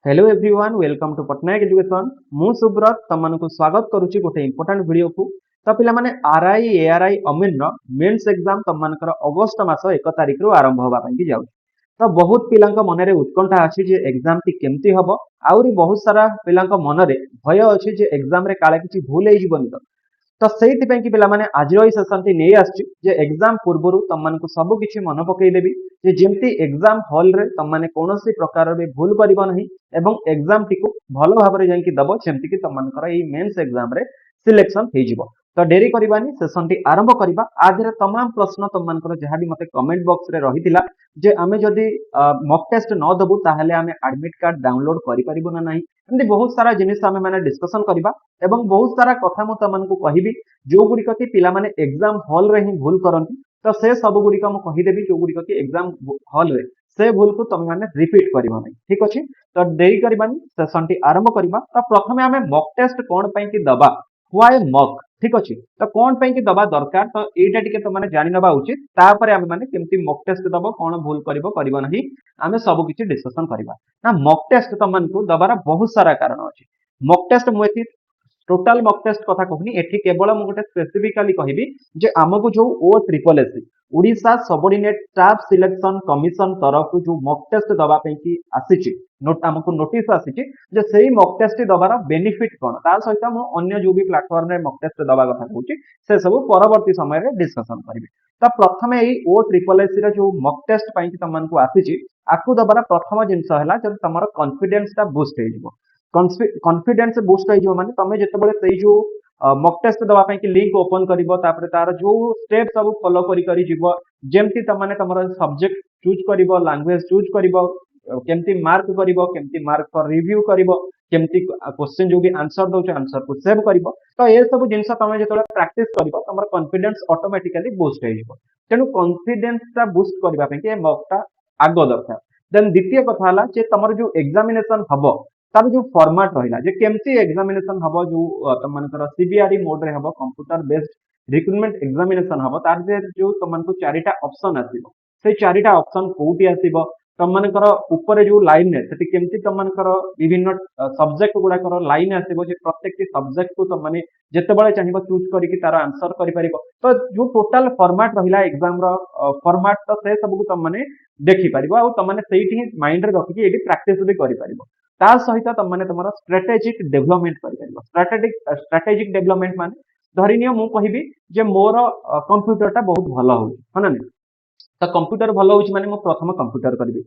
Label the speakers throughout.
Speaker 1: Hello everyone welcome to Patnaik education मु सुब्रत तमनको स्वागत करूची गोटे इंपोर्टेंट वीडियो को। तो पिला माने आरआई एआरआई अमीन रो मेंस एग्जाम तमनकर अगस्त मास 1 तारिख रु आरंभ होबा पई कि जाउ। तो बहुत पिलांक मनरे उत्कंठा अछि जे एग्जाम टी केमती हबो आउरी बहुत सारा पिलांक मनरे भय अछि जे एग्जाम रे काले किछि भूल हे जिवनी। तो से कि पिलामाने आज सेसन टी नहीं आसछि एग्जाम पूर्व तुमको सब किछि मन पकईदेवी जे जमती एग्जाम हॉल रे तुमने कौन प्रकार भी भूल कर एवं एग्जाम टी को भल भाव में जाकि दब सेमती कि तुमकर ये मेंस एग्जाम रे सिलेक्शन हो। तो डेरी करबानी सेसन टी आरंभ करबा आधे तमाम प्रश्न तुमकर जहाँ भी मते कमेंट बॉक्स रे रहितिला जे आमे जदि मॉक टेस्ट न दबु ताहले आमे एडमिट कार्ड डाउनलोड करि परिबो ना नाही। एमती बहुत सारा जिनिस आमे माने डिस्कशन करबा एवं बहुत सारा कथा मु तुमको कहिबी जो गुड़िक कि पिला माने एग्जाम हॉल रे ही भूल करंती। तो से सब गुड़िक मु कहिदेबी जो गुड़िक कि एग्जाम हॉल रे से भूल को तुम माने रिपीट करिबो नै। ठीक अछि तो देरी करबानी सेशन टी आरंभ करबा। तो प्रथमे आमे मॉक टेस्ट कोन पई कि दबा व्हाई मॉक। ठीक अछि तो कोन पई कि दबा दरकार तो एटा टिके तो माने जानि नबा उचित तापरे आमे माने केमती मॉक टेस्ट दबो कोन भूल करबो नाही आमे सब किछि डिस्कशन करबा। ना मॉक टेस्ट तुमको दबार बहुत सारा कारण अछि। मॉक टेस्ट मु एथि टोटाल मॉक टेस्ट कथा कहूनी एठी केवल मु गोटे स्पेसिफिकली कहबी जे हमको जो ओ triple SC Odisha subordinate staff selection commission तरफ जो मॉक टेस्ट दबा पे कि आसीची नोट हमको नोटिस आसीची जे सेही मॉक टेस्ट दबार बेनिफिट कोन ता सहित मु अन्य जो भी प्लेटफॉर्म रे मॉक टेस्ट दबा कथा कहूची से सब परवर्ती समय रे डिस्कशन करबी। तो प्रथमे एई ओ ट्रिपल एससी रे जो मॉक टेस्ट पई कि तमनको आसीची आकु दबार प्रथम जिंस हला जब तमरो कॉन्फिडेंस ता बूस्ट हे जिवो। कॉन्फिडेंस बूस्ट हो माने तमे जेतेबेले सेई जो मॉक टेस्ट दवा पई कि लिंक ओपन करिवो तापर तार जो स्टेप सब फॉलो करी करी जिवो जेमति तमाने तमरो सब्जेक्ट चूज करिवो लैंग्वेज चूज करिवो केमति मार्क फॉर रिव्यू करिवो केमति क्वेश्चन जो भी आंसर दो आंसर को सेव करिवो। तो ये सब जिंस तमे जेतेबेले प्रैक्टिस करिवो तमरो कॉन्फिडेंस ऑटोमेटिकली बूस्ट हो जिवो। तेनु कॉन्फिडेंस ता बूस्ट करबा पई कि मॉक ता आगो दरकार। देन द्वितीय कथा हला जे तमरो जो एग्जामिनेशन हबो तार जो फॉर्मेट रहिला जे केमती एग्जामिनेशन हबो जो तमनकर सीबीआरई मोड रे हबो कंप्यूटर बेस्ड रिक्रूटमेंट एग्जामिनेशन हबो तार जे जो तमनको चारिटा ऑप्शन आसीबो से चारिटा ऑप्शन कोउटी आसीबो तमनकर ऊपर जो लाइन है सेठी केमती तमनकर विभिन्न सब्जेक्ट गुडा कर लाइन आसीबो जे प्रत्येक सब्जेक्ट को तमने जेतेबेले चाहिबो चूज करिकि तार आंसर करि परिबो। तो जो टोटल फॉर्मेट रहिला एग्जाम रो फॉर्मेट तो से सब को तमने देखि परिबो आ तमने सेठी ही माइंड रे रखि एडी प्रैक्टिस भी करि परिबो। ता सहित तुमने तुम स्ट्रेटेजिक डेवलपमेंट कर स्ट्रेटेजिक डेवलपमेंट मान धरिनियो मु कहबी जे मोर कंप्यूटर टा बहुत भल हो है ना। तो कंप्यूटर भल हो माने मु प्रथम कंप्यूटर करबी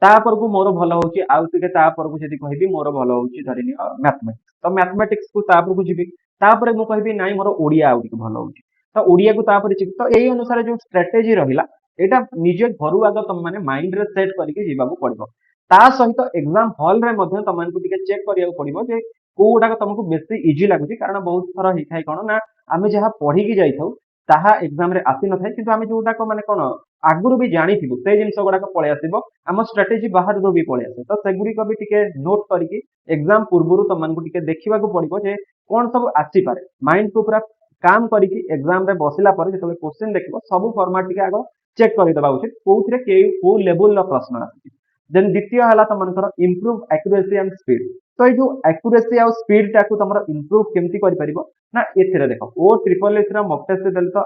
Speaker 1: तापर को मोर भल हो आउ टिके तापर को जदी कहबी मोर भल हो धरिनियो मैथमेटिक्स तो मैथमेटिक्स को तापर को जीबी तापर मु कहबी नाइ मोर ओडिया आउ टिके भल हो तो ओडिया को तापर जीबी। तो एई अनुसार जो स्ट्रेटेजी रहिला एटा निजे घरु आग तुम माने माइंड रे सेट करके जीवाबू पड़िबो। ता सहित एग्जाम हॉल रे मध्य तुमको टिके चेक करिया पड़िबो जे कोउडा तुमको बेसी इजी लागुची कारण बहुत थर ही थाई कोन ना आमे जहा पढ़ी की जाई थाउ ताहा एग्जाम रे आसी न थाई किंतु आमे जोडा को माने कोन आगुरु भी जानी थिबो से जिंस गुडा को पळे आसीबो हम स्ट्रेटेजी बाहर रो भी पळे आसे। तो सेगुडी को भी टिके नोट करके एग्जाम पूर्वरु तुमको टिके देखिबा को पड़िबो जे कोन सब आसी पारे माइंड को पूरा काम करके एग्जाम रे बसिला पर जेतबे क्वेश्चन देखिबो सब फॉर्मेट टिके आगो चेक करि दबा उचित कोउथरे को लेवल रो प्रश्न आसी। देन द्वितीय हला तुमनकर इंप्रूव एक्यूरेसी एंड स्पीड। तो ये जो एक्यूरेसी और स्पीड टाकू तुम इंप्रूव केमती करि परिबो ना एथिरे देखो ओ ट्रिपल एस रा मॉक टेस्ट देल तो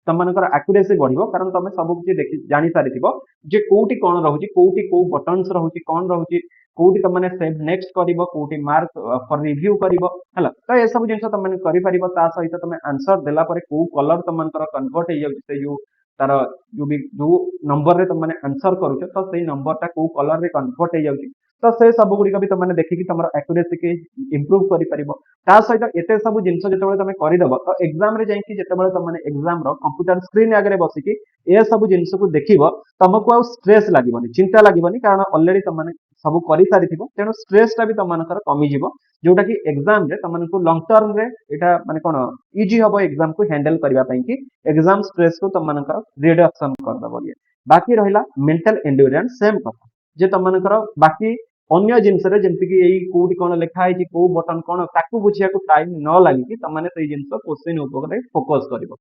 Speaker 1: तुमनकर एक्यूरेसी बढ़िबो कारण तुम सब किछि देखि जानि सारिथिबो जे कोउटी कोन रहउची कोउटी को बटन्स रहउची कोन रहउची कोउटी तुमने सेव नेक्स्ट करिवो कोउटी मार्क फॉर रिव्यू करिवो हला। तो ए सब जिंस तुमने करि परिबो ता सहित तुम आंसर देला परे को कलर तुमनकर कन्वर्ट हे जाउची से जो तार जो नंबर रे तुमने आंसर करूछ तो सेही नंबर टा को कलर रे कन्वर्ट हे जाउची। तो से सब गुडी भी तुमने देखि तुम एक्यूरेसी के इंप्रूव करि परिबो। ता सहित एते सब जिंस जेतेबेले तुम करिदबो तो एग्जाम रे जाईकी जेतेबेले तुमने एग्जाम रो कंप्यूटर स्क्रीन आगे बसिकी ए सब जिंस को देखिबो तुमको आ स्ट्रेस लागीबनी चिंता लागीबनी कारण ऑलरेडी तुमने सब करि सारिथिबो तेनो स्ट्रेस टा भी तुमनकर कमी जिवो जोटा कि एग्जाम रे तुमनको लॉन्ग टर्म रे एटा माने कोन इजी हबो एग्जाम को हैंडल करबा पई कि एग्जाम स्ट्रेस को तुमनकर रिडक्शन कर दबो। बाकी रहिला मेंटल एंड्योरेंस सेम कथा जे तुमनकर बाकी अन्य जिंस रे जेंति कि एई कोडी कोन लिखा है कि को बटन कोन ताकू बुझिया को टाइम न लागि कि तमाने सेई जिंस क्वेश्चन ऊपर फोकस करिवो।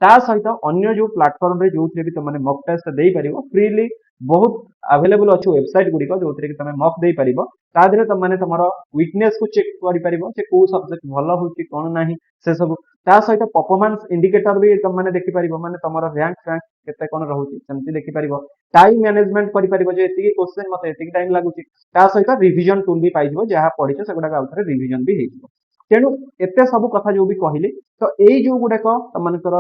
Speaker 1: ता सहित अन्य जो प्लेटफॉर्म रे जो भी तुमने मॉक टेस्ट देई परिवो फ्रीली बहुत अवेलेबल अच्छे वेबसाइट गुड़िक जो कि तुम मक दे पार तादेह तुमने तुम वीकनेस को चेक कर कौ सब्जेक्ट भल हो कौन ना से सब ता सहित परफॉर्मेंस इंडिकेटर भी तुमने देखिपार माने तुम रैंक फैंक केते कौन रोचे देखिपार टाइम मैनेजमेंट करें क्वेश्चन मत टाइम लगुच सहित रिविजन टूल भी पाइब जहाँ पढ़ी से गुड़ा रिविजन भी हो तेणु एते सब कथा जो भी कहली तो यही जो गुड़ाक तुमकर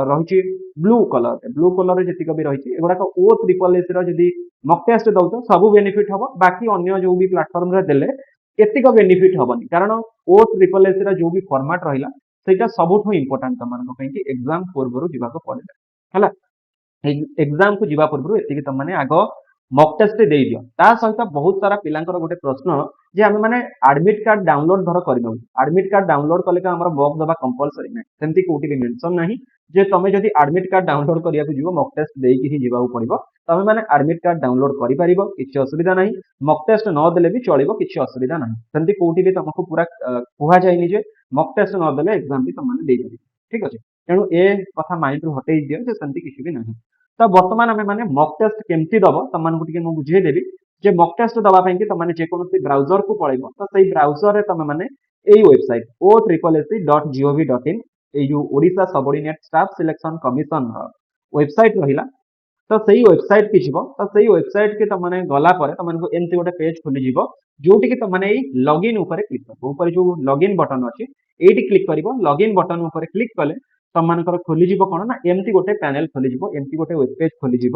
Speaker 1: रही ब्लू कलर जीक भी रही एगुड़ाक ओ ट्रिपल एस री मक टेस्ट दौच सब बेनिफिट हम बाकी अन्य जो भी प्लाटफर्म देले एतिक बेनिफिट हेनी कारण ओ ट्रिपल एस जो भी फॉर्मेट रहा सेटा सबुठ इंपोर्टाट तुम एग्जाम पूर्व जावाक पड़े है एग्जाम को जीवा पूर्व एति तुमने आग मक टेस्ट दे दियो ता सहित बहुत सारा पिलांकर गोटे प्रश्न जे आमे माने एडमिट कार्ड डाउनलोड धर करनौ एडमिट कार्ड डाउनलोड कले का हमर मक दबा कंपलसरी नै सेमति कोठी भी मेंशन नाही जे तमे जदि एडमिट कार्ड डाउनलोड करिया को जीवो मक टेस्ट देई कि जीवा पड़िबो तमे माने एडमिट कार्ड डाउनलोड करि परिबो किछि असुविधा नाही मक टेस्ट न देले भी चलिबो किछि असुविधा नाही सेमति कोठी भी तुमको पूरा कुहा जायनि जे मक टेस्ट न देले एग्जाम भी तुमने देई परिबो ठीक अछि तेणु ए कथा माइंड रु हटेई दियो जे सेमति किछि भी नाही तो बर्तमान आम मैंने मक टेस्ट केमती दब तुमको मुझे बुझेदेवी जे मक टेस्ट दवाई कि तुमने जेकोसी ब्राउजर को पड़े तो सही ब्राउजर तुम मैंने यही वेबसाइट OSSC.gov.in जो Odisha subordinate staff selection commission website रहा तो सही वेबसाइट की जीव तो सही वेबसाइट के तुमने गला तुमको एमती गोटे पेज खोली जोटि तुमने लॉगिन ऊपर क्लिक कर ऊपर जो लॉगिन बटन अच्छी ये क्लिक कर लॉगिन बटन ऊपर क्लिक कले तुमको खोलीज कौन ना एमती गोटे पैनल खोलीज एमती गोटे वेब पेज खोलीज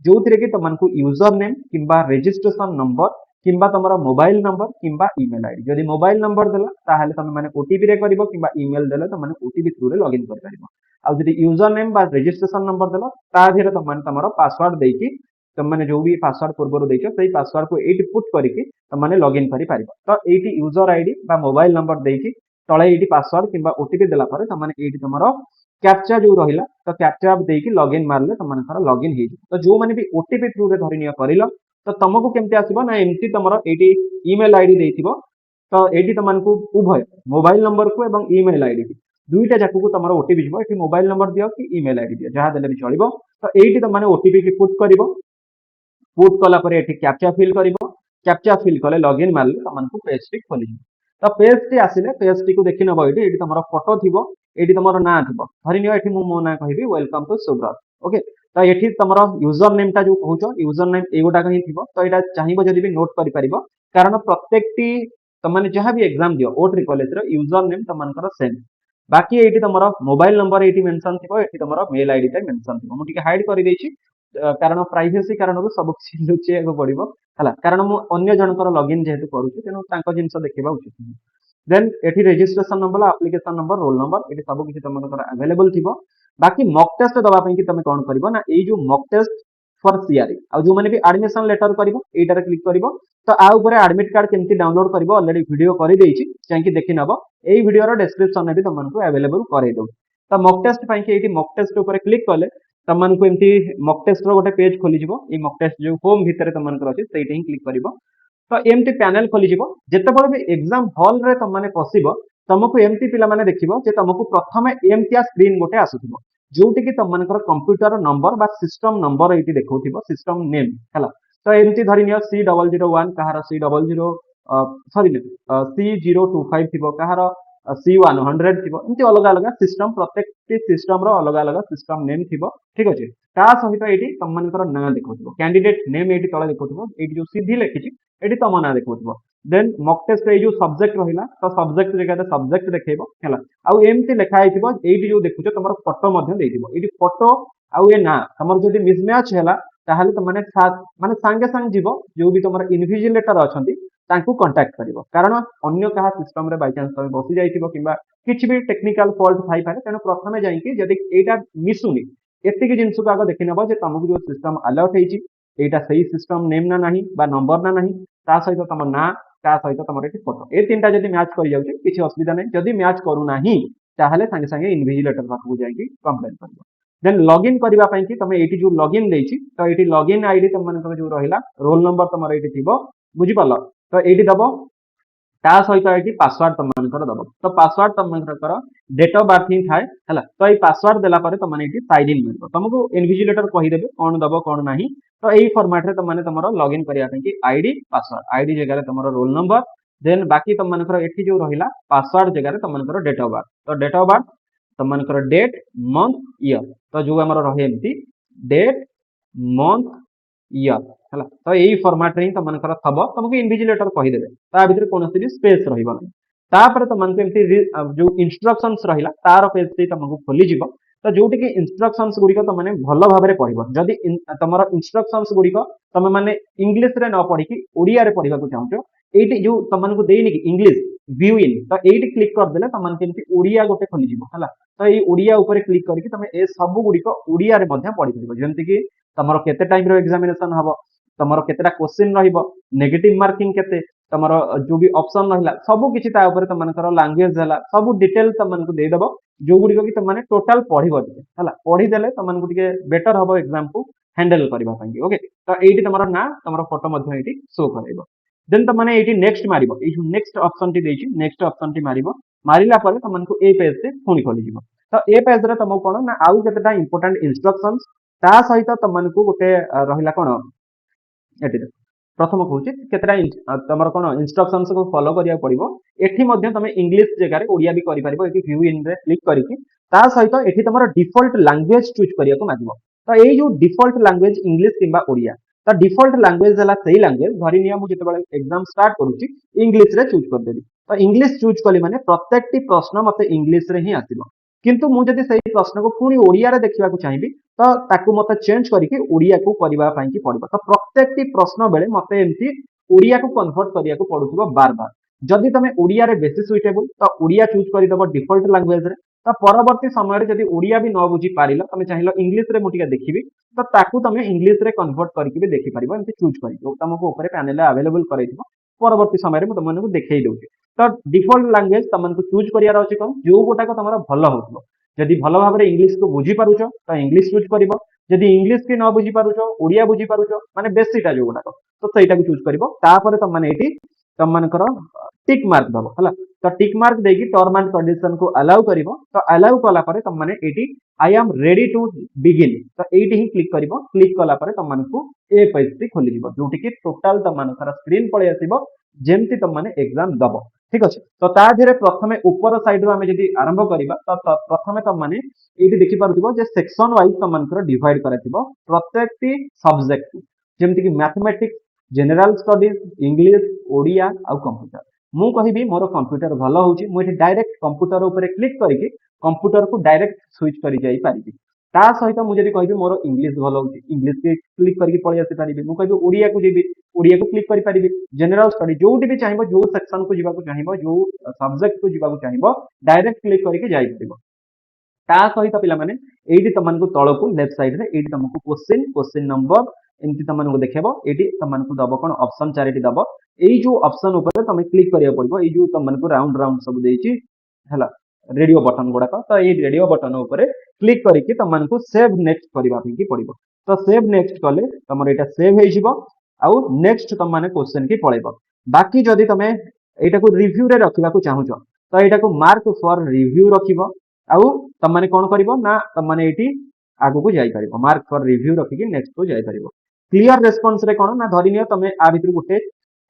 Speaker 1: जो थी कि तुमको यूजर नेम कि रेजिस्ट्रेशन नंबर कि तुम मोबाइल नंबर कि इमेल आईडी जदि मोबाइल नंबर देला तुम मैंने ओटीपी रे करिवो कि इमेल देले तुम ओटीपी थ्रू रे लॉगिन कर परिवो आ जदि यूजर नेम बा रेजिस्ट्रेशन नंबर देला ता धीरे तुम तुम पासवर्ड देकी तुमने जो भी पासवर्ड पूर्व देखो सही पासवर्ड को ये पुट करके तुमने लॉगिन कर पार तो ये यूजर आईडी बा मोबाइल नंबर देकी तले ये पासवर्ड कि ओटीपी देला परे तुमने ये तुम कैप्चा जो रहा तो कैप्चा देकी लॉगिन मारले तुम लॉगिन हो तो जो मैंने भी ओटीपी थ्रू रे धरी नियो करिलो तो तुमको केमती आसीबो ना एमती तुम ये ईमेल आईडी देथिबो तो ये तुमको उभय मोबाइल नंबर को एवं ईमेल आईडी की दुईटा जाक को तुम ओटीपी जीवो ये मोबाइल नंबर दियो कि ईमेल आईडी दियो जहाँ देले भी चलिबो तो ये तुमने ओटीपी की पुट करिवो पुट कला परे एठी कैप्चा फिल करिवो कैप्चा फिल कले लॉगिन मारले तुमको पेज टी खोली तो पेज टी आसिले पेज टी को देखि नबो एठी तुम फोटो थिबो ये तुम ना थी धरी नि मो ना कहि वेलकम टू सुब्रत ओके तो ये तुम यूजर नेम टा जो कहूच यूजर नेम एगुटाक ही थी तो यहाँ चाहिए जब भी नोट कर कारण प्रत्येक तुमने जहाँ भी एग्जाम दियो ओ ट्रिपल एस यूजर नेम तुमको सेम बाकी ये तुम मोबाइल नंबर ये मेंशन थी ये तुम मेल आईडी टा मेंशन थी मुझे हाइड कर कारण प्राइवेसी कारण सब किसी लुचेक पड़ो है कारण मुझे जनकर लॉगिन जेहेतु करुच्छी तेणु जिन देखा उचित देन एठी registration number application number roll number ये सब किसी तुम अवेलेबल थी बाकी मक टेस्ट दवाई कि तुम कौन कर ना ये जो मक टेस्ट फॉर सीआरई आ जो मैंने भी एडमिशन लेटर कर क्लिक कर तो आउे एडमिट कार्ड केमती डाउनलोड कर ऑलरेडी वीडियो कर चाहिए देखी नब यही वीडियो डिस्क्रिप्शन में भी तुमको अवेलेबल कर तो मक टेस्ट ये मक टेस्ट उपर क्लिक कले तुमको एमती मक टेस्ट गोटे पेज खोलीज ये मक टेस्ट जो होम भितर तुमको अच्छी से क्लिक कर तो एमती पैनल खोलीज जिते भी एग्जाम हॉल रे तुमने पशिब तुमको एमती पिला माने देखिबो जे तुमको प्रथम एमतिया स्क्रीन गोटे आसुथिबो जोटी कि तुमनकर कंप्यूटर नंबर बा सिस्टम नंबर ये देखौथिबो सिस्टम नेम हैला तो एमती धरि नियो C001 कहार C00 सॉरी C025 थिबो कहार C100 थिबो एमती अलग अलग सिस्टम प्रत्येक सिस्टम रो अलग अलग सिस्टम नेम थिबो ठीक अछि ता सहित एटी तुमनकर ना देखौथिबो कैंडिडेट नेम एटी तळे देखौथिबो एटी जो सीधी लेखिछि एटी तुम ना देखौथिबो देन मक टेस्ट जो सब्जेक्ट रहा तो सब्जेक्ट जगह सब्जेक्ट देखो है आमती लिखाई ये जो देखुच तुम फोटो ये फोटो आउ ये ना तुम जो मिसमैच है तुमने माने सांगे सांग जीव जो भी तुम इनविजिलेटर अच्छा कंटाक्ट कर कारण अन्य क्या सिस्टम रे बाई चान्स तुम बसी जाइए कि भी टेक्निकल फॉल्ट थी पारे तेणु प्रथम जाकि मिसुनी एतिक जिन को आगे देखी नब तुमको जो सिस्टम अलर्ट होटा सही सिस्टम नेम ना नहीं नंबर ना नहीं सहित तुम ना ता सहित तुम ये फोटो ये तीन टाइम मैच कर जाऊँगी किसी असुविधा नहीं जदि मैच करूना ताहले सांगे सांगे इनविजिलेटर पाखक जाकि कंप्लेन कर देन लॉगिन करने कि तुम ये जो लॉगिन देछि तो ये लॉगिन आईडी तुम जो रहा रोल नंबर तुम ये थी बुझीपाल तो ये दब ता सहित ये पासवर्ड तुम मानकर दब तो पासवर्ड तुम मानकर डेट ऑफ बर्थ ही थाए है तो ये पासवर्ड देला पर तुम साइन इन मिल तुमको इनविजिलेटर कहीदेवे कौन दब कौन ना तो यही फॉर्मेट रे तुम तुम लॉगिन करने आईडी पासवर्ड आईडी जगह तुम रोल नंबर देन बाकी तुम एठी जो रहिला पासवर्ड जगह तुम डेट ऑफ बर्थ तो डेट ऑफ बर्थ तुम डेट मंथ ईयर तो जो आम रहे एमती डेट मंथ ईयर है तो यही फॉर्मेट रे तुम थब तुमको इनविजिलेटर कहीदेवे ता भीतर कौन भी स्पेस रही तापर तुमको एमती जो इंस्ट्रक्शंस रहिला तार पेज से तुमको खोली जीव तो जोटि कि इंस्ट्रक्शंस गुड़िक तुमने भल भाव में पढ़ जदि तुम इंस्ट्रक्शंस गुड़िक तुम मैंने इंग्लीश रे न पढ़ी ओडिया रे पढ़ा चाहूच ये जो तुमको देनी कि इंग्लीश व्यू इन तो ये क्लिक करदे तुमको ओडिया गोटे खोलीज है तो ये ओडिया उपर क्लिक करके तुम ए सब गुड़िक ओडिया रे पढ़ी पार जमीक तुम केते टाइम एग्जामिनेशन हम तुम केतेटा क्वेश्चन नेगेटिव मार्किंग केते तुम जो भी ऑप्शन रहा सब किसी तुम लैंग्वेज है सब डिटेल तुमको देदेव जो गुड़िक कि तुमने टोटाल पढ़ पढ़ीदे तुमको बेटर हम एग्जाम को हैंडल करने ओके तो ये तुम ना तुम फोटो शो कर देन तुमने ये नेक्स्ट मार नेक्स्ट ऑप्शन टी नेक्स्ट ऑप्शन टी मारिला तुमको ए पेज से पुणी खोली तो ए पेज रे तुमको कौन ना आउ केतेटा इंपोर्टेंट इंस्ट्रक्शंस ता सहित तुमको गोटे रहिला कौन एटी प्रथम कहूँ केतेटा तुम कौन इंस्ट्रक्शंस को फॉलो करिया पड़िबो एठी मध्य तुम इंग्लिश जगह ओडिया भी करि परिबो एठी व्यू इन रे क्लिक करके ता सहित एठी तुम डिफॉल्ट लैंग्वेज चूज करिया को मागिबो तो ये जो डिफॉल्ट लैंग्वेज इंग्लिश किंबा ओडिया तो डिफॉल्ट लैंग्वेज है सही लैंग्वेज धरी निया मुझे एग्जाम स्टार्ट करूची इंग्लिश रे चूज कर देबी तो इंग्लिश चूज कली माने प्रत्येकटी प्रश्न मते इंग्लिश रे ही आसीबो किंतु मु जदि सही प्रश्न को पुणी ओडिया रे देखिबा को चाहिबी तो ताकू मते चेंज करके ओडिया को करबा पई की पड़िबो तो प्रत्येकटी प्रश्न बेले मते एमती ओडिया को कन्वर्ट करिया को पड़ुथिबो बार बार जदि तमे ओडिया रे बेसी सुइटेबल तो ओडिया चूज करि दबो डिफॉल्ट लैंग्वेज रे तो परवर्ती समय जदि ओडिया भी न बुझी पारिल तुम चाहिए इंग्लिश रे मुझे देखी तो ताकू तुम इंग्लिश रे कन्वर्ट करके भी देखी पार एमती चूज कर तुमको ऊपर पैनल अवेलेबल कर परवर्ती समय तुमको देखई दूसरी तो डिफॉल्ट लैंग्वेज तुमको चूज करार अच्छे कौन जो गोटाक तुम भल हो जदि भल भाव में इंग्लिश को बुझी पारुछ तो इंग्लिश चूज कर जदि इंग्लिश की न बुझी पारुछ ओडिया बुझी पारुछ माने बेसीटा जो गुड़ाक तो सहीटा चूज कर तुमने तुम मानकर टिक मार्क दब है तो टिक मार्क देकी टर्म एंड कंडीशन को अलाउ कर तो अलाउ कला तुमने I am ready to begin तो ये ही क्लिक कर क्लिक कला तुमको ए पेज खोली जोटि कि टोटाल तुम स्क्रीन पलि आसो जमती तुमने एग्जाम दब ठीक अच्छे तो ताधे प्रथम ऊपर साइड रू आम जब आरंभ करवा तो प्रथम तुमने ये देखिपुव सेक्शन वाइज तुम डिवाइड कर प्रत्येक सब्जेक्ट जमती कि mathematics general studies English Odia आउ कंप्यूटर मु कहि मोर कंप्यूटर भल हो डायरेक्ट कंप्यूटर ऊपर क्लिक करके कंप्यूटर को डायरेक्ट स्विच कर जाई पारिबी ता सहित मुझे कहि मोर इंग्लिश भल हो इंग्लिश के क्लिक करके पळि आसी पारिबी मु कहि ओडिया को जेबी ओडिया को क्लिक करि पारिबी जनरल स्टडी जोटी भी चाहिबो जो सेक्शन को जीवा को चाहिबो जो सब्जेक्ट को जीवा को चाहिबो डायरेक्ट क्लिक करके जाई परिबो ता सहित पिला माने एडी तुमको तळको लेफ्ट साइड रे एडी तुमको क्वेश्चन नंबर एमती तुमको देखो ये तुमको दब कौन ऑप्शन चारिटी दब यही जो ऑप्शन ऊपर तुम क्लिक करिया पड़ो ये जो तुमको राउंड राउंड सब देछि हला रेडियो बटन गुड़ाक तो ये रेडियो बटन ऊपर क्लिक करके तुमको सेव नेक्स्ट करने की पड़ो तो सेव नेक्स्ट कले तुम यहाँ सेव हो आउ नेक्स्ट तुम मैंने क्वेश्चन की पलैब बाकी जदि तुम यहाँ को रिव्यू रे रखा चाहूच तो यहाँ को मार्क फॉर रिव्यू रख आउ तुम मैंने कौन कर ना तुम मैंने ये आगू को जापर मार्क फॉर रिव्यू रखिकी नेक्स्ट को जापर क्लियर रेस्पॉन्स रे कौन ना धरी नियो तुम आ भीतर गोटे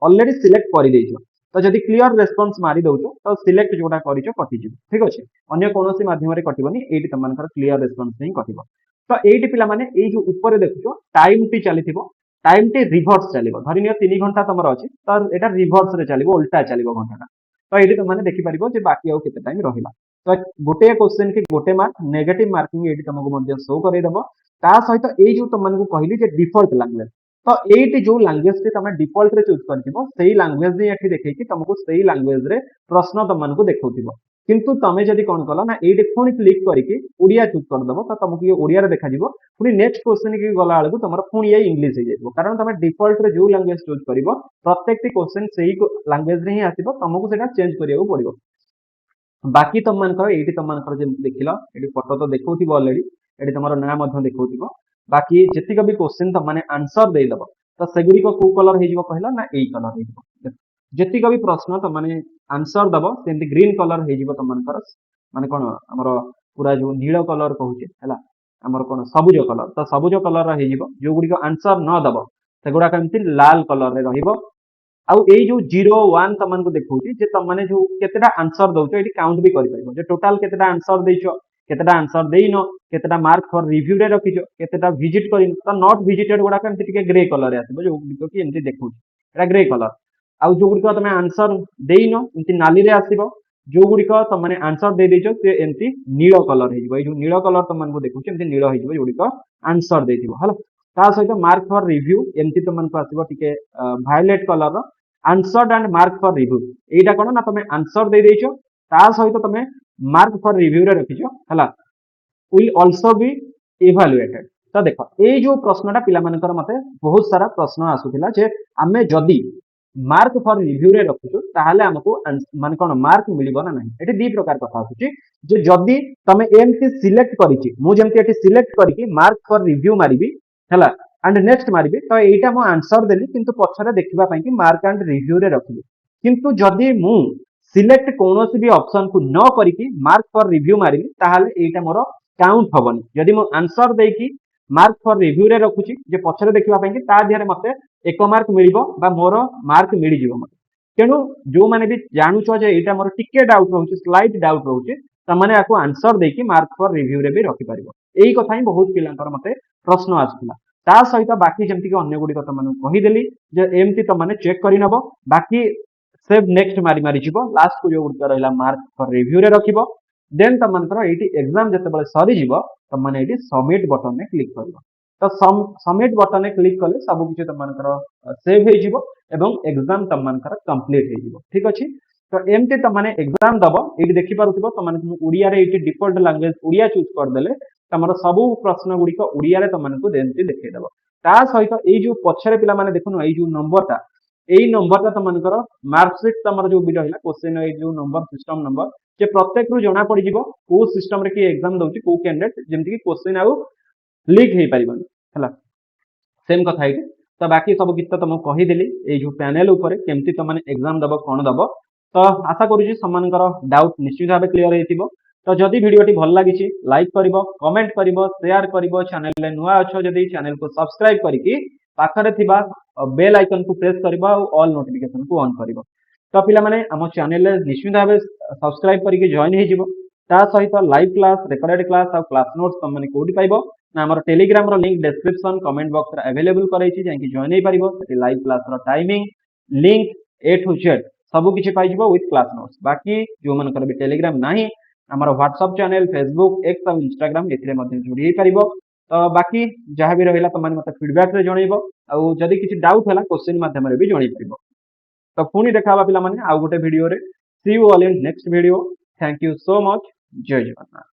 Speaker 1: ऑलरेडी सिलेक्ट कर देइछो तो जदि क्लियर रेस्पॉन्स मारी दउछो तो सिलेक्ट जोटा करिछो कटि जिवो ठीक अछि अन्य कोनोसी माध्यम रे कटिबोनी एटी तमनकर क्लियर रेस्पॉन्स नहीं कटिबो तो एटी पिला माने ए जो ऊपर देखुछो टाइम टी चलीथिबो टाइम टी रिवर्स चलीबो धरी नियो 3 घंटा तमर अछि तो एटा रिवर्स रे चलीबो उल्टा चलीबो घंटाटा तो एटी तुम माने देखि परिबो जे बाकी आउ केते टाइम रहिला तो गोटे क्वेश्चन की गोटे मार्क नेगेटिव मार्किंग एटी तुमको मध्य शो करे देबो ता सहित ए जो तुमको कहली जे डिफॉल्ट लैंग्वेज तो ये जो लैंग्वेज टी तुम डिफॉल्ट रे चूज करथिबो सेही लैंग्वेज ही एठी देखै तुमको सेही लैंग्वेज रे प्रश्न तुमको देखौथिबो किंतु तमे जदि कोन कला ना एठी पुणी क्लिक करके ओडिया चूज कर दबो तो तुमको ये ओडिया रे देखा जिवो पुणी नेक्स्ट क्वेश्चन की गला आलगु तुमर पुणी ये इंग्लिश हो जाइबो कारण तुम डिफॉल्ट रे जो लैंग्वेज चूज करिवो प्रत्येक क्वेश्चन सेही लैंग्वेज रे ही आसीबो तुमको सेटा चेंज करियो पड़िबो बाकी तुम मानकर एठी तुम मानकर जे देखिलो एठी फोटो तो देखौथिबो ऑलरेडी एठी तुमर नाम मध्य देखौथिबो बाकी जतिक भी क्वेश्चन तुम माने आंसर दे दबो तो सेगुडी को कलर हे जिवो कहला ना एई कलर हे जिवो ଯେତିକ ବି ପ୍ରଶ୍ନ ତମାନେ ଆନ୍ସର ଦବ ସେମିତି ଗ୍ରୀନ କଲର ହେଇଯିବ ତମାନଙ୍କର ମାନେ କଣ ଆମର ପୁରା ଯୋଉ ନୀଳ କଲର କହୁଛେ ହେଲା ଆମର କଣ ସବୁଜ କଲର ତ ସବୁଜ କଲର ହେଇଯିବ ଯୋଉ ଗୁଡିକ ଆନ୍ସର ନ ଦବ ସେଗୁଡାକ ଏମିତି ଲାଲ କଲର ରେ ରହିବ ଆଉ ଏଇ ଯୋଉ 0 1 ତମାନଙ୍କୁ ଦେଖଉଛି ଯେ ତମାନେ ଯୋଉ କେତେଟା ଆନ୍ସର ଦଉଛ ଏଠି କାଉଣ୍ଟ ବି କରିପାରିବ ଯେ ଟୋଟାଲ କେତେଟା ଆନ୍ସର ଦେଇଛ କେତେଟା ଆନ୍ସର ଦେଇନ କେତେଟା ମାର୍କ ଫର ରିଭ୍ୟୁ ରେ ରଖିଛ କେତେଟା ଭିଜିଟ କରିନ ତ ନଟ୍ ଭିଜିଟେଡ ଗୁଡାକ ଏମିତି ଟିକେ ଗ୍ରେ କଲର ରେ ଆସିବ ଯୋଉ ଗୁଡିକ କି ଏମିତି ଦେଖଉଛି ଏଟା ଗ୍ରେ କଲର ଆଉ ଯୋଉ ଗୁଡିକ ତମେ ଆନ୍ସର ଦେଇନ ଏମିତି ନାଲିରେ ଆସିବ ଯୋଉ ଗୁଡିକ ତମେ ଆନ୍ସର ଦେଇଦେଇଛ ସେ ଏମିତି ନୀଳ କଲର ହେଇଯିବ ଏଇ ଯୋଉ ନୀଳ କଲର ତମମାନଙ୍କୁ ଦେଖୁଛି ଏମିତି ନୀଳ ହେଇଯିବ ଯୋଉଗୁଡିକ ଆନ୍ସର ଦେଇଥିବ ହେଲା ତା ସହିତ ମାର୍କ ଫର ରିଭ୍ୟୁ ଏମିତି ତମମାନଙ୍କୁ ଆସିବ ଟିକେ violet colour answered and mark for review ଏଇଟା କଣ ନା ତମେ ଆନ୍ସର ଦେଇଦେଇଛ ତା ସହିତ ତମେ ମାର୍କ ଫର ରିଭ୍ୟୁ ରେ ରଖିଛ ହେଲା will also be evaluated ତ ଦେଖ ଏଇ ଯୋଉ ପ୍ରଶ୍ନଟା ପିଲାମାନଙ୍କର ମତେ ବହୁତ ସାରା ପ୍ରଶ୍ନ ଆସୁଥିଲା ଯେ ଆମେ ଯଦି ମାର୍କ ଫର ରିଭ୍ୟୁ ରେ ରଖୁଛୁ ତାହେଲେ ଆମକୁ ମାନେ କଣ ମାର୍କ ମିଳିବ ନା ନାହିଁ ଏଠି ଦି ପ୍ରକାର କଥା ଆସୁଛି ଯେ ଯଦି ତମେ ଏମିତି ସିଲେକ୍ଟ କରିଛି ମୁଁ ଯେମିତି ଏଠି ସିଲେକ୍ଟ କରିକି ମାର୍କ ଫର ରିଭ୍ୟୁ ମାରିବି ହେଲା ଆଣ୍ଡ ନେକ୍ସଟ ମାରିବି ତ ଏଇଟା ମୁଁ ଆନ୍ସର ଦେଲି କିନ୍ତୁ ପଛରେ ଦେଖିବା ପାଇଁ କି ମାର୍କ ଆଣ୍ଡ ରିଭ୍ୟୁ ରେ ରଖିଲି କିନ୍ତୁ ଯଦି ମୁଁ ସିଲେକ୍ଟ କୌଣସି ବି ଅପସନ କୁ ନ କରିକି ମାର୍କ ଫର ରିଭ୍ୟୁ ମାରିଲି ତାହେଲେ ଏଇଟା ମୋର କାଉଣ୍ଟ ହବନି ଯଦି ମୁଁ ଆନ୍ସର ଦେଇକି ମାର୍କ ଫର ରିଭ୍ୟୁ ରେ ରଖୁଛି ଯେ ପଛରେ ଦେଖିବା ପାଇଁ କି ତା ଦେହରେ ମତେ 1 ମାର୍କ ମିଳିବ ବା ମୋର ମାର୍କ ମିଳିଯିବ ମତେ ତେଣୁ ଯୋଉମାନେ ବି ଜାଣୁଛ ଯେ ଏଇଟା ମୋର ଟିକେ ଡାଉଟ ରହୁଛି ସ୍ଲାଇଟ୍ ଡାଉଟ ରହୁଛି ସେମାନେ ଆକୁ ଆନ୍ସର ଦେଇକି ମାର୍କ ଫର ରିଭ୍ୟୁ ରେ ବି ରଖିପାରିବ ଏଇ କଥା ହିଁ ବହୁତ ପିଲାଙ୍କର ମତେ ପ୍ରଶ୍ନ ଆସୁଥିଲା ତା ସହିତ ବାକି ଯେମିତିକି ଅନ୍ୟ ଗୁଡିକ ତମାନଙ୍କୁ କହିଦେଲି ଯେ ଏମିତି ତମାନେ ଚେକ୍ କରିନବ ବାକି ସେଭ୍ ନେକ୍ସଟ ମାରି ମାରି ଯିବ ଲାଷ୍ଟକୁ ଯୋଉ ଗୁଡିକ ରହିଲା ମାର୍କ ଫର ରିଭ୍ୟୁ ରେ ରଖିବ ଦେନ୍ ତମାନଙ୍କର ଏଇଠି ଏକ୍ସାମ ଯେତେବେଳେ ସରିଯିବ ତମାନେ ଏଇଠି ସବମିଟ ବଟନ ରେ କ୍ଲିକ୍ କରିବ ତ ସବମିଟ ବଟନ ରେ କ୍ଲିକ୍ କଲେ ସବୁ କିଛି ତମାନଙ୍କର ସେଭ୍ ହେଇଯିବ ଏବଂ ଏକ୍ସାମ ତମାନଙ୍କର କମ୍ପ୍ଲିଟ ହେଇଯିବ ଠିକ ଅଛି ତ ଏମିତି ତମାନେ ଏକ୍ସାମ ଦବ ଏଇଠି ଦେଖିପାରୁଥିବ ତମାନେ ଓଡ଼ିଆରେ ଏଇଠି ଡିଫଲ୍ଟ ଲାଙ୍ଗୁଏଜ ଓଡ଼ିଆ ଚୁଜ କରିଦେଲେ ତମର ସବୁ ପ୍ରଶ୍ନ ଗୁଡିକ ଓଡ଼ିଆରେ ତମାନଙ୍କୁ ଏମିତି ଦେଖେଇଦବ ତା ସହିତ ଏଇ ଯୋଉ ପଛରେ ପିଲାମାନେ ଦେଖୁନ ଏଇ ଯୋଉ ନମ୍ବରଟା ଏଇ ନମ୍ବରଟା ତମାନଙ୍କର ମାର୍କସିଟ ତମର ଯୋଉ ବି ରହିଲା କ୍ୱେଶ୍ଚିନ ଏଇ ଯୋଉ ନମ୍ବର ସିଷ୍ଟମ ନମ୍ବର ଯେ ପ୍ରତ୍ୟେକରୁ ଜଣା ପଡିଯିବ କୋଉ ସିଷ୍ଟମରେ କିଏ ଏକ୍ସାମ ଦଉଛି କୋଉ କ୍ୟାଣ୍ଡିଡେଟ ଯେମିତି କି କ୍ୱେଶ୍ଚିନ ଆଉ ଲିକ୍ ହେଇପାରିବନି ହେଲା ସେମ୍ କଥା ଏଇଠି ତ ବାକି ସବୁ କିଛି ତ ତମକୁ କହିଦେଲି ଏଇ ଯୋଉ ପ୍ୟାନେଲ ଉପରେ କେମିତି ତମାନେ ଏକ୍ସାମ ଦବ କଣ ଦବ ତ ଆଶା କରୁଛି ସେମାନଙ୍କର ଡାଉଟ ନିଶ୍ଚିତ ଭାବେ କ୍ଲିୟର ହେଇଥିବ ତ ଯଦି ଭିଡିଓଟି ଭଲ ଲାଗିଛି ଲାଇକ୍ କରିବ କମେଣ୍ଟ କରିବ ସେୟାର କରିବ ଚ୍ୟାନେଲରେ ନୂଆ ଅଛ ଯଦି ଚ୍ୟାନେଲକୁ ସବସ୍କ୍ରାଇବ କରିକି ପାଖରେ ଥିବା ବେଲ୍ ଆଇକନକୁ ପ୍ରେସ୍ କରିବ ଆଉ ଅଲ୍ ନୋଟିଫିକେସନକୁ ଅନ୍ କରିବ ତ ପିଲାମାନେ ଆମ ଚ୍ୟାନେଲରେ ନିଶ୍ଚିତ ଭାବେ ସବସ୍କ୍ରାଇବ କରିକି ଜଏନ୍ ହେଇଯିବ ତା ସହିତ ଲାଇଭ୍ କ୍ଲାସ ରେକର୍ଡେଡ କ୍ଲାସ ଆଉ କ୍ଲାସ ନୋଟ୍ସ ତମମାନେ କୋଉଠି ପାଇବ ନା ଆମର ଟେଲିଗ୍ରାମର ଲିଙ୍କ ଡେସ୍କ୍ରିପସନ କମେଣ୍ଟ ବକ୍ସରେ ଆଭେଲେବଲ କରାଇଛି ଯାଇକି ଜଏନ୍ ହେଇପାରିବ ସେଠି ଲାଇଭ୍ କ୍ଲାସର timing link A to Z ସବୁ କିଛି ପାଇଯିବ ୱିଥ୍ କ୍ଲାସ ନୋଟ୍ସ ବାକି ଯୋଉମାନଙ୍କର ବି ଟେଲିଗ୍ରାମ ନାହିଁ ଆମର ହ୍ୱାଟ୍ସଆପ୍ ଚ୍ୟାନେଲ ଫେସବୁକ୍ ଏକ୍ସ ଆଉ ଇନଷ୍ଟାଗ୍ରାମ ଏଥିରେ ମଧ୍ୟ ଯୋଡ଼ି ହେଇପାରିବ ତ ବାକି ଯାହା ବି ରହିଲା ତମମାନେ ମତେ ଫିଡବ୍ୟାକରେ ଜଣେଇବ ଆଉ ଯଦି କିଛି ଡାଉଟ ହେଲା କ୍ୱେଶ୍ଚିନ ମାଧ୍ୟମରେ ବି ଜଣେଇ ପାରିବ ତ ପୁଣି ଦେଖା ହବା ପିଲାମାନେ ଆଉ ଗୋଟେ ଭିଡିଓରେ see you all in next video thank you so much ଜୟ ଜଗନ୍ନାଥ